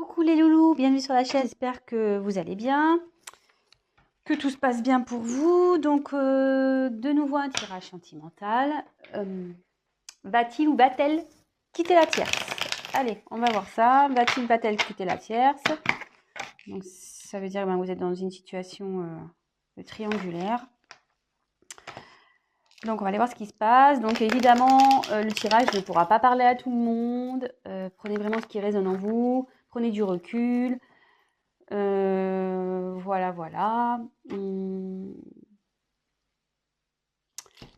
Coucou les loulous, bienvenue sur la chaîne, j'espère que vous allez bien, que tout se passe bien pour vous. Donc de nouveau un tirage sentimental. Va-t-il ou va-t-elle quitter la tierce? Allez, on va voir ça. Va-t-il, va-t-elle quitter la tierce? Donc ça veut dire que vous êtes dans une situation triangulaire. Donc on va aller voir ce qui se passe. Donc évidemment, le tirage ne pourra pas parler à tout le monde. Prenez vraiment ce qui résonne en vous. Prenez du recul. Voilà.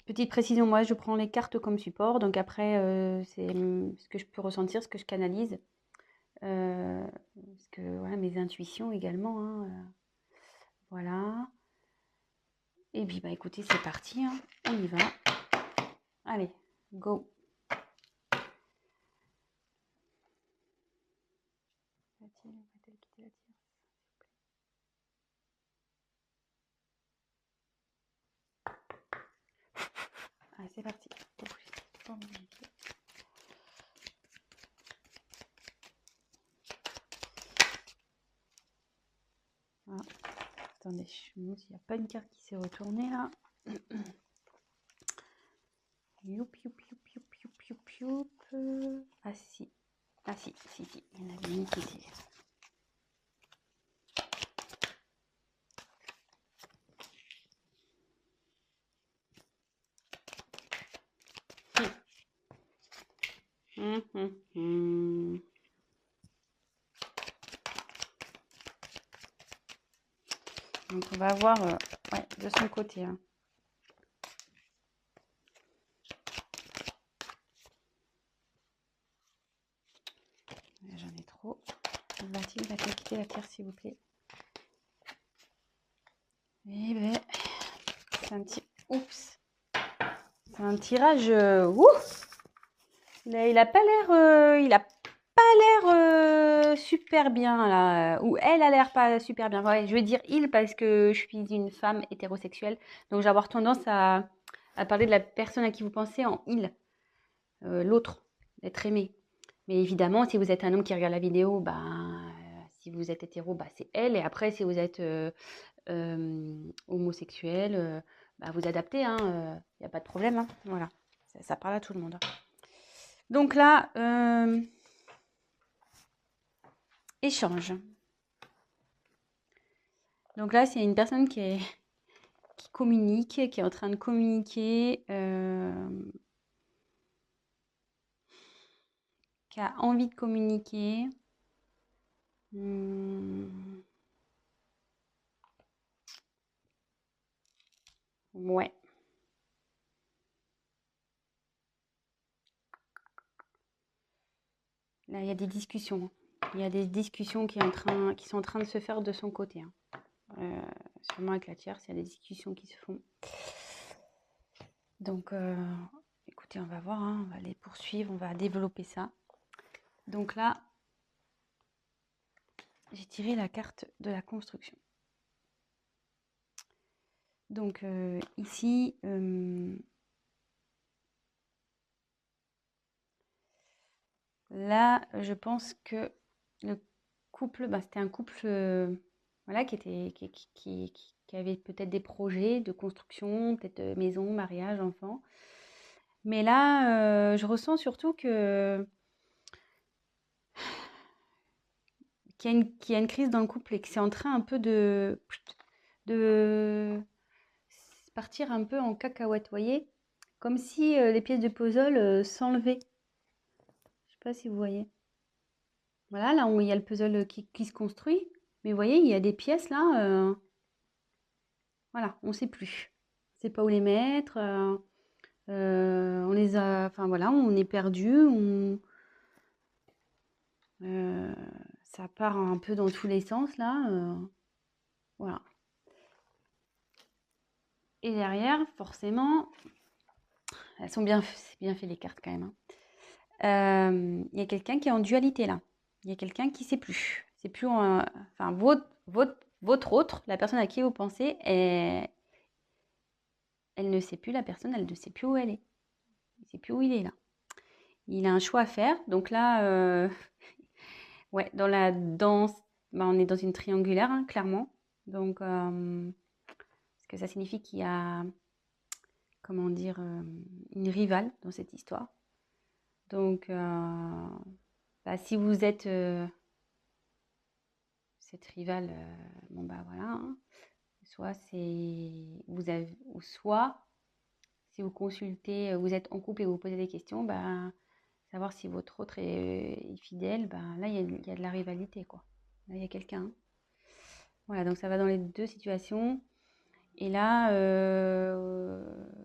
Petite précision, moi je prends les cartes comme support, donc après c'est ce que je peux ressentir, ce que je canalise. Parce que voilà, mes intuitions également. Hein, voilà. Et puis bah écoutez, c'est parti, hein, on y va. Allez, go. Va-t-elle quitter la tierce? Allez, c'est parti. Ah, attendez, je me demande s'il n'y a pas une carte qui s'est retournée là. Youp. Ah si. Il y en avait une qui était. Donc on va voir ouais, de son côté. Hein. J'en ai trop. Va-t-il quitter la terre, s'il vous plaît? Eh ben, c'est un petit... Oups. C'est un tirage... Il a pas l'air... super bien là, ou elle a l'air pas super bien. Ouais, je veux dire il parce que je suis une femme hétérosexuelle, donc j'ai avoir tendance à parler de la personne à qui vous pensez en il, l'autre, l'être aimé. Mais évidemment, si vous êtes un homme qui regarde la vidéo, si vous êtes hétéro, c'est elle. Et après, si vous êtes homosexuel, vous adaptez, hein, y a pas de problème. Hein, voilà, ça parle à tout le monde. Donc là, échange. Donc là, c'est une personne qui communique, qui est en train de communiquer, qui a envie de communiquer. Ouais. Là, il y a des discussions. Il y a des discussions qui sont en train de se faire de son côté. Hein. Sûrement avec la tierce, il y a des discussions qui se font. Donc, écoutez, on va voir, hein, on va les poursuivre, on va développer ça. Donc là, j'ai tiré la carte de la construction. Donc ici, là, je pense que le couple, c'était un couple voilà, qui avait peut-être des projets de construction, peut-être maison, mariage, enfant. Mais là, je ressens surtout qu'il y a une crise dans le couple et que c'est en train un peu de partir un peu en cacahuète, voyez? Comme si les pièces de puzzle s'enlevaient. Je sais pas si vous voyez. Voilà, là où il y a le puzzle qui se construit. Mais vous voyez, il y a des pièces là, voilà, on ne sait plus. On ne sait pas où les mettre. On les a, enfin voilà, on est perdu. Ça part un peu dans tous les sens là. Voilà. Et derrière, forcément, elles sont bien, c'est bien fait les cartes quand même. Hein. Il y a quelqu'un qui est en dualité là. Il y a quelqu'un qui ne sait plus. C'est plus, enfin votre autre, la personne à qui vous pensez, elle ne sait plus, la personne, elle ne sait plus où elle est. Il ne sait plus où il est là. Il a un choix à faire. Donc là, Ouais, dans la danse, bah, on est dans une triangulaire, hein, clairement. Donc, parce que ça signifie qu'il y a, comment dire, une rivale dans cette histoire. Donc, bah, si vous êtes cette rivale, bon bah voilà, hein. Soit c'est vous avez, ou soit si vous consultez, vous êtes en couple et vous posez des questions, bah, savoir si votre autre est fidèle, bah, là il y a de la rivalité quoi. Là il y a quelqu'un, hein. Voilà, donc ça va dans les deux situations. Et là,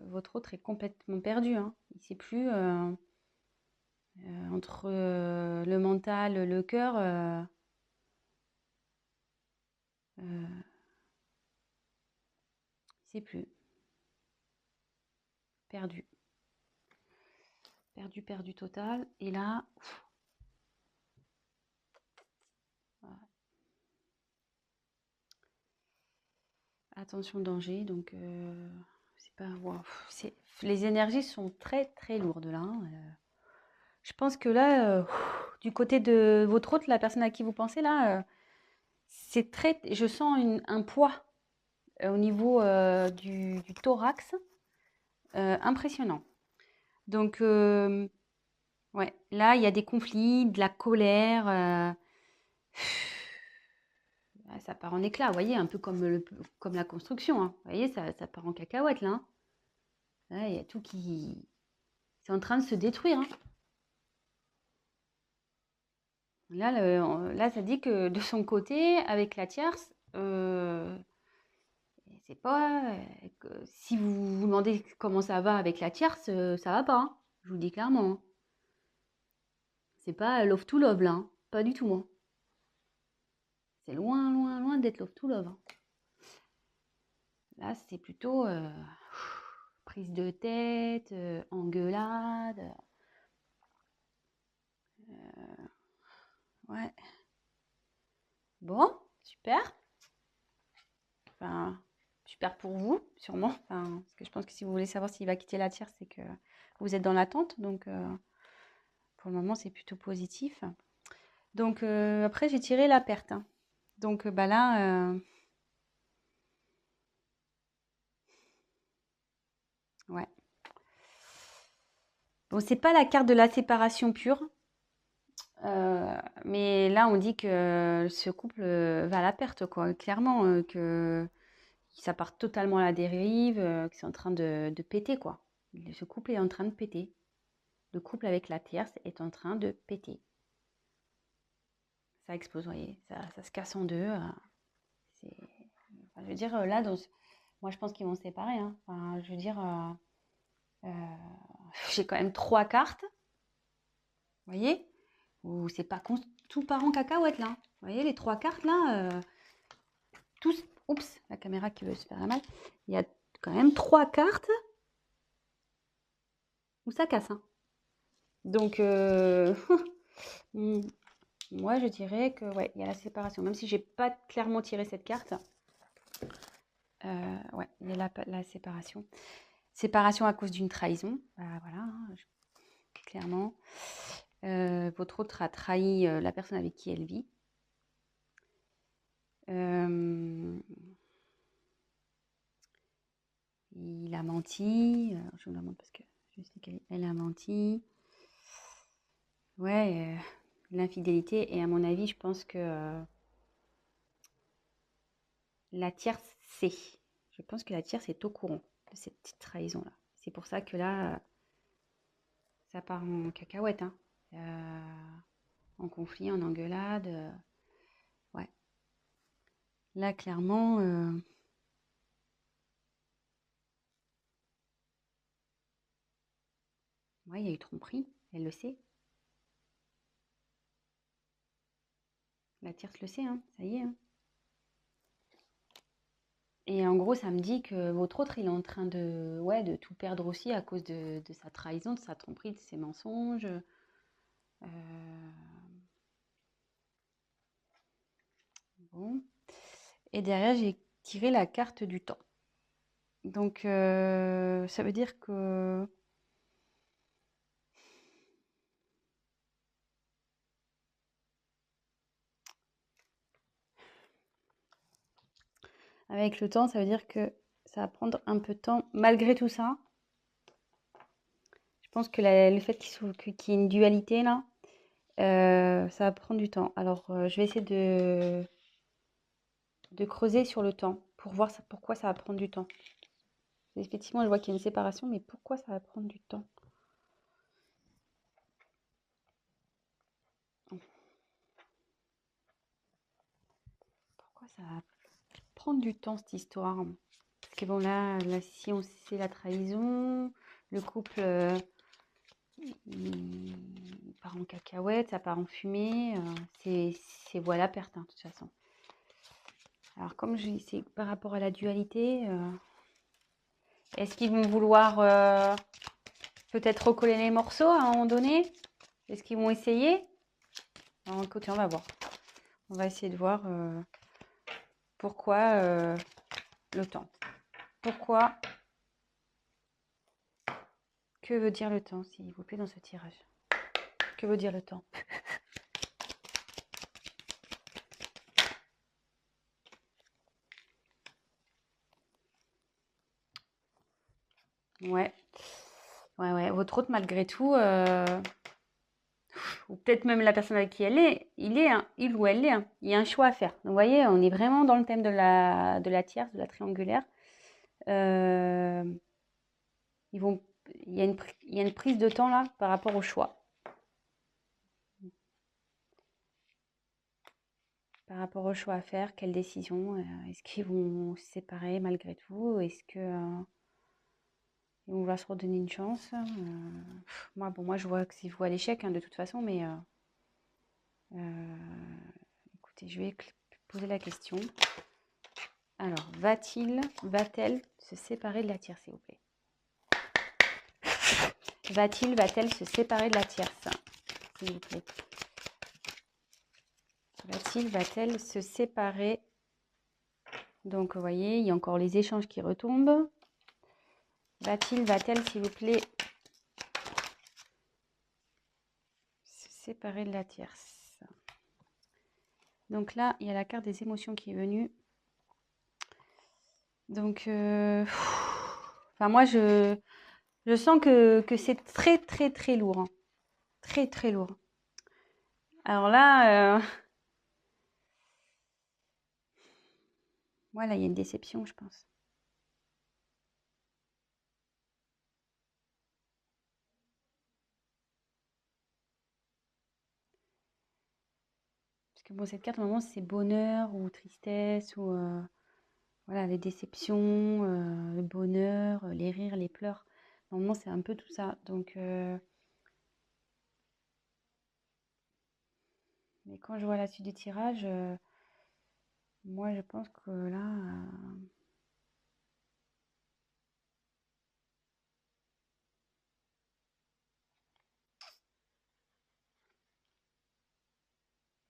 votre autre est complètement perdu, hein. Il ne sait plus entre le mental, le cœur. Il ne sait plus. Perdu. Perdu, perdu total. Et là, voilà. Attention danger. Donc, c'est pas. Wow, les énergies sont très très lourdes là, hein. Je pense que là, du côté de votre autre, la personne à qui vous pensez là, c'est très. Je sens un poids au niveau du thorax impressionnant. Donc, ouais, là, il y a des conflits, de la colère. Ça part en éclats, vous voyez, un peu comme la construction, hein. Vous voyez, ça part en cacahuète, là, hein. Là, il y a tout qui... C'est en train de se détruire, hein. Là, ça dit que de son côté, avec la tierce, c'est pas... si vous vous demandez comment ça va avec la tierce, ça va pas, hein. Je vous le dis clairement, hein. C'est pas love to love, là, hein. Pas du tout, hein. C'est loin, loin, loin d'être love to love, hein. Là, c'est plutôt prise de tête, engueulade. Ouais. Bon, super. Enfin, super pour vous, sûrement. Enfin, parce que je pense que si vous voulez savoir s'il va quitter la tierce, c'est que vous êtes dans l'attente. Donc, pour le moment, c'est plutôt positif. Donc, après, j'ai tiré la perte, hein. Donc, bah là, ouais. Bon, c'est pas la carte de la séparation pure. Mais là, on dit que ce couple va à la perte, quoi. Clairement, que ça part totalement à la dérive, que c'est en train de péter, quoi. Ce couple est en train de péter. Le couple avec la tierce est en train de péter. Ça explose, vous voyez, ça se casse en deux. Enfin, je veux dire, là, moi, je pense qu'ils vont se séparer, hein. Enfin, je veux dire, euh, j'ai quand même trois cartes, vous voyez, où c'est pas tout part en cacahuète, là. Vous voyez, les trois cartes, là, tous, oups, la caméra qui veut se faire mal. Il y a quand même trois cartes où ça casse, hein. Donc, moi, je dirais que ouais, il y a la séparation. Même si j'ai pas clairement tiré cette carte, ouais, il y a la séparation. Séparation à cause d'une trahison. Bah, voilà, hein, clairement. Votre autre a trahi la personne avec qui elle vit. Il a menti. Je vous la montre parce que je sais qu'elle a menti. Ouais, l'infidélité. Et à mon avis, je pense que la tierce sait. Je pense que la tierce est au courant de cette petite trahison-là. C'est pour ça que là, ça part en cacahuète, hein. En conflit, en engueulade. Ouais. Là, clairement, ouais, il y a eu tromperie. Elle le sait. La tierce le sait, hein. Ça y est, hein. Et en gros, ça me dit que votre autre, il est en train de, ouais, de tout perdre aussi à cause de sa trahison, de sa tromperie, de ses mensonges. Bon. Et derrière, j'ai tiré la carte du temps. Donc, ça veut dire que Avec le temps, ça veut dire que ça va prendre un peu de temps. Malgré tout ça, je pense que le fait qu'il y ait une dualité là, ça va prendre du temps. Alors, je vais essayer de creuser sur le temps pour voir pourquoi ça va prendre du temps. Effectivement, je vois qu'il y a une séparation, mais pourquoi ça va prendre du temps? Pourquoi ça va prendre du temps cette histoire? Parce que bon, là si on sait la trahison, le couple il part en cacahuète, ça part en fumée, c'est voilà perte, hein, de toute façon. Alors comme c'est par rapport à la dualité, est-ce qu'ils vont vouloir peut-être recoller les morceaux à un moment donné? Est-ce qu'ils vont essayer? Alors, écoutez, on va voir. On va essayer de voir pourquoi le temps. Pourquoi? Que veut dire le temps, s'il vous plaît, dans ce tirage? Que veut dire le temps? Ouais. Ouais. Votre hôte, malgré tout, ou peut-être même la personne avec qui elle est, il ou elle est, hein. Il y a un choix à faire. Donc, vous voyez, on est vraiment dans le thème de la tierce, de la triangulaire. Euh, il y a une prise de temps là par rapport au choix. Par rapport au choix à faire, quelle décision? Est-ce qu'ils vont se séparer malgré tout? Est-ce que ils vont vouloir se redonner une chance? Moi, je vois que c'est vous à l'échec, hein, de toute façon, mais écoutez, je vais poser la question. Alors, va-t-elle se séparer de la tierce, s'il vous plaît? Va-t-elle se séparer de la tierce, s'il vous plaît? Va-t-elle se séparer? Donc, vous voyez, il y a encore les échanges qui retombent. Va-t-elle, s'il vous plaît, se séparer de la tierce? Donc là, il y a la carte des émotions qui est venue. Donc, enfin, moi, je sens que c'est très, très, très lourd, hein. Très, très lourd. Alors là, voilà, il y a une déception, je pense. Parce que bon, cette carte, normalement, c'est bonheur ou tristesse ou voilà, les déceptions, le bonheur, les rires, les pleurs. Normalement, c'est un peu tout ça. Donc, mais quand je vois la suite du tirage, moi, je pense que là,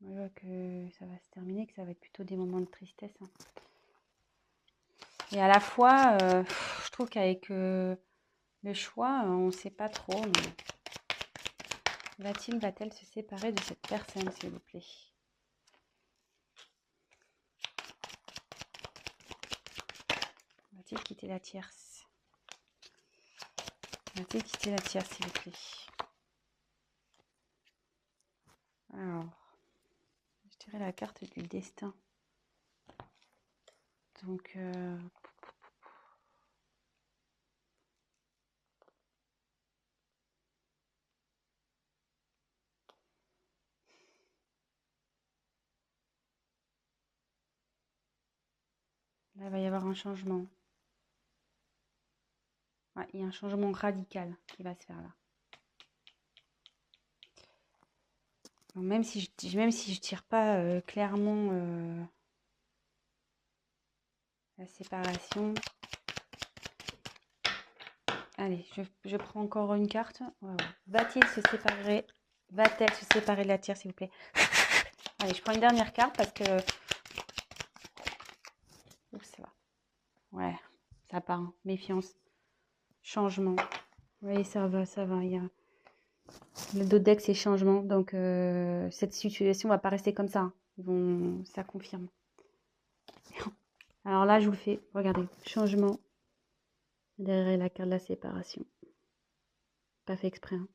moi, je vois que ça va se terminer, que ça va être plutôt des moments de tristesse, hein. Et à la fois, je trouve qu'avec le choix, on ne sait pas trop. Mais va-t-elle se séparer de cette personne, s'il vous plaît? Va-t-il quitter la tierce? Va-t-il quitter la tierce, s'il vous plaît? Alors, je dirais la carte du destin. Donc, là, il va y avoir un changement. Ouais, il y a un changement radical qui va se faire là. Donc, même si je tire pas clairement la séparation. Allez, je prends encore une carte. Ouais. Va-t-il se séparer? Va-t-elle se séparer de la tierce, s'il vous plaît? Allez, je prends une dernière carte parce que... Ouh, ça va. Ouais, ça part, hein. Méfiance. Changement. Oui, ça va, ça va. Il y a... Le dos de deck, c'est changement. Donc, cette situation va pas rester comme ça, hein. Ça confirme. Alors là, je vous le fais. Regardez, changement. Derrière la carte de la séparation. Pas fait exprès. Hein.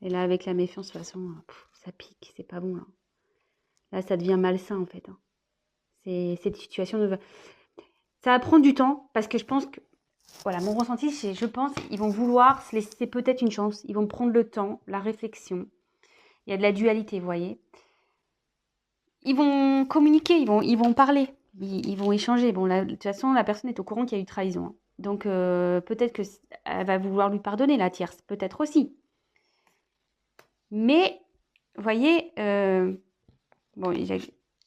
Et là, avec la méfiance, de toute façon, ça pique. C'est pas bon. Là, ça devient malsain, en fait. Hein. Cette situation ça va prendre du temps parce que je pense que, voilà, mon ressenti, c'est, je pense, ils vont vouloir se laisser peut-être une chance. Ils vont prendre le temps, la réflexion. Il y a de la dualité, vous voyez. Ils vont communiquer, ils vont parler, ils vont échanger. Bon, de toute façon, la personne est au courant qu'il y a eu trahison. Hein. Donc, peut-être qu'elle va vouloir lui pardonner, la tierce. Peut-être aussi. Mais, vous voyez, bon,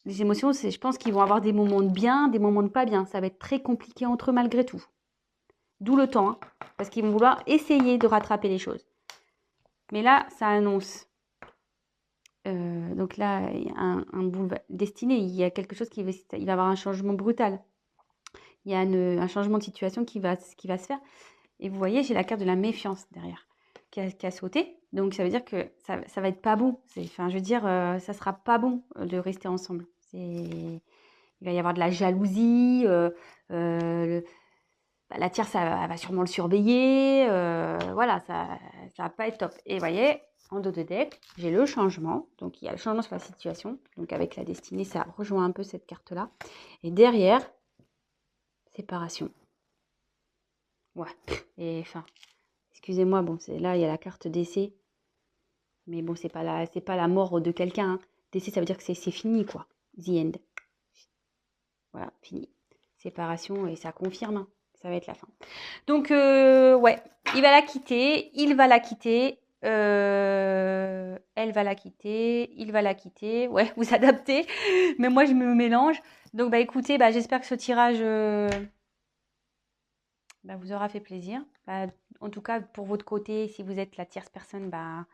les émotions, je pense qu'ils vont avoir des moments de bien, des moments de pas bien. Ça va être très compliqué entre eux malgré tout. D'où le temps, hein, parce qu'ils vont vouloir essayer de rattraper les choses. Mais là, ça annonce. Donc là, il y a un boulevard destiné. Il y a quelque chose il va y avoir un changement brutal. Il y a un changement de situation qui va se faire. Et vous voyez, j'ai la carte de la méfiance derrière qui a sauté. Donc ça veut dire que ça va être pas bon. Enfin, je veux dire, ça sera pas bon de rester ensemble. Il va y avoir de la jalousie. La tierce, elle va sûrement le surveiller. Voilà, ça va pas être top. Et vous voyez, en dos de deck, j'ai le changement. Donc, il y a le changement sur la situation. Donc, avec la destinée, ça rejoint un peu cette carte-là. Et derrière, séparation. Ouais. Et enfin, excusez-moi, bon, là, il y a la carte décès. Mais bon, c'est pas la mort de quelqu'un. Hein. Décès, ça veut dire que c'est fini, quoi. The end. Voilà, fini. Séparation, et ça confirme. Hein. Ça va être la fin. Donc, ouais, il va la quitter, il va la quitter, elle va la quitter, il va la quitter. Ouais, vous adaptez, mais moi, je me mélange. Donc, bah, écoutez, bah, j'espère que ce tirage bah, vous aura fait plaisir. Bah, en tout cas, pour votre côté, si vous êtes la tierce personne, bah,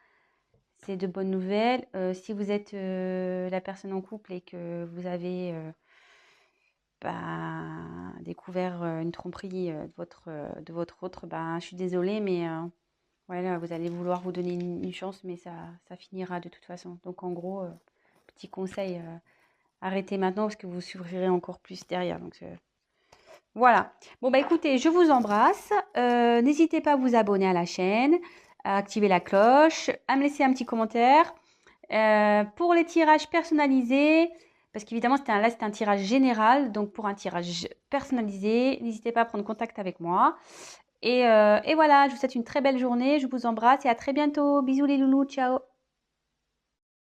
c'est de bonnes nouvelles. Si vous êtes la personne en couple et que vous avez découvert une tromperie de votre autre, je suis désolée, mais voilà, vous allez vouloir vous donner une chance, mais ça finira de toute façon. Donc en gros, petit conseil, arrêtez maintenant parce que vous souffrirez encore plus derrière. Donc voilà. Bon bah écoutez, je vous embrasse. N'hésitez pas à vous abonner à la chaîne, à activer la cloche, à me laisser un petit commentaire. Pour les tirages personnalisés, parce qu'évidemment c'était un tirage général, donc pour un tirage personnalisé, n'hésitez pas à prendre contact avec moi. Et voilà, je vous souhaite une très belle journée, je vous embrasse et à très bientôt. Bisous les loulous, ciao.